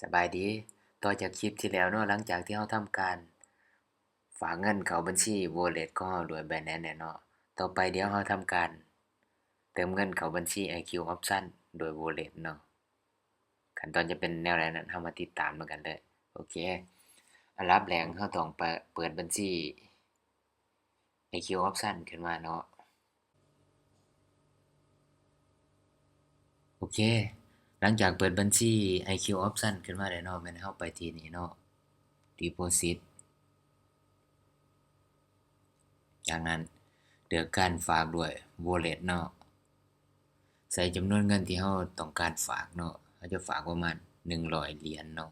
สบายดีต่อจากคลิปที่แล้วเนาะหลังจากที่เราทำการฝากเงินเข้าบัญชี Wallet ของเราด้วย Binance เนี่ยเนาะต่อไปเดี๋ยวเราทำการเติมเงินเข้าบัญชี IQ Option โดย Wallet เนาะขั้นตอนจะเป็นแนวใดนั้นเรามาติดตามกันเลยโอเคอันดับแรกเราต้องเปิดบัญชี IQ Option ขึ้นมาเนาะโอเคหลังจากเปิดบัญชี IQ Option ขึ้นมาแล้วเนาะแม่นเราไปที่นี่เนาะ Deposit จากนั้นเลือกการฝากด้วย Wallet เนาะใส่จำนวนเงินที่เราต้องการฝากเนาะเราจะฝากประมาณ100เหรียญเนาะ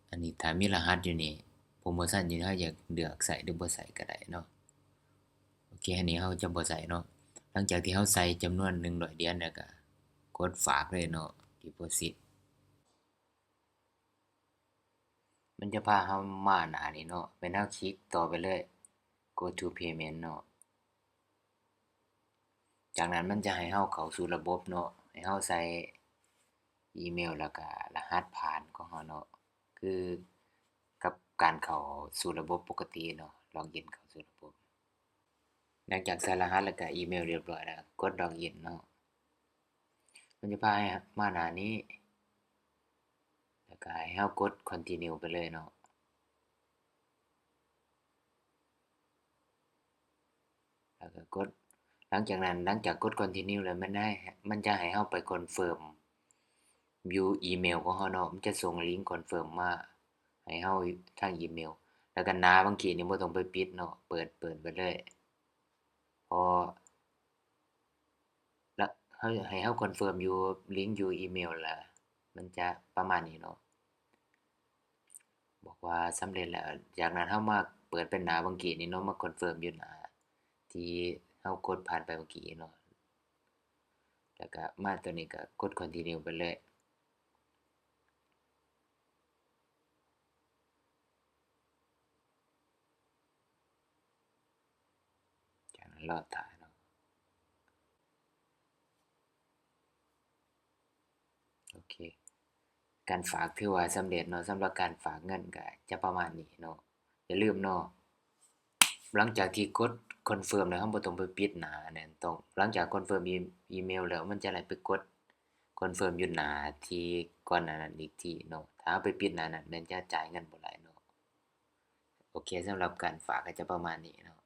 อันนี้ถ้ามีรหัสอยู่นี่โปรโมชันอยู่นี่เราอยากเลือกใส่หรือบ่ใส่ก็ได้เนาะโอเคอันนี้เราจะบ่ใส่เนาะหลังจากที่เราใส่จำนวน100เหรียญแล้วก็กดฝากเลยเนาะ Deposit มันจะพาเรามาหน้านี้เนาะเป็นเราคลิกต่อไปเลย Go to Payment เนาะจากนั้นมันจะให้เราเข้าสู่ระบบเนาะให้เราใส่อีเมลแล้วก็รหัสผ่านของเราเนาะคือกับการเข้าสู่ระบบปกติเนาะล็อกอินเข้าสู่ระบบหลังจากใส่รหัสแล้วก็อีเมลเรียบร้อยแล้วกดล็อกอินเนาะมันจะพาให้มาหน้านี้แล้วก็ให้เรากด Continue ไปเลยเนาะแล้วก็กดหลังจากนั้นหลังจากกด Continue แล้วมันจะให้เราไปคอนเฟิร์มอยู่อีเมลของเราเนาะมันจะส่งลิงก์คอนเฟิร์มมาให้เราทางอีเมลแล้วก็หน้าบางทีนี่บ่ต้องไปปิดเนาะเปิดไปเลยพอแล้วเราให้เราคอนเฟิร์มอยู่ลิงก์อยู่อีเมลแล้วมันจะประมาณนี้เนาะบอกว่าสำเร็จแล้วจากนั้นเรามาเปิดเป็นหน้าบางทีนี่เนาะมาคอนเฟิร์มอยู่หน้าที่เรากดผ่านไปเมื่อกี้เนาะแล้วก็มาตัวนี้ก็กด Continue ไปเลยจากนั้นรอท่าเนาะโอเคการฝากถือว่าสำเร็จเนาะสำหรับการฝากเงินก็จะประมาณนี้เนาะอย่าลืมเนาะหลังจากที่กดคอนเฟิร์มแล้วเราบ่ต้องไปปิดหน้านั้นต้องหลังจากคอนเฟิร์มอีเมลแล้วมันจะได้ไปกดคอนเฟิร์มอยู่หน้าที่ก่อนหน้านั้นอีกทีเนาะถ้าเราไปปิดหน้านั้นมันจะจ่ายเงินบ่ได้เนาะโอเคสำหรับการฝากก็จะประมาณนี้เนาะ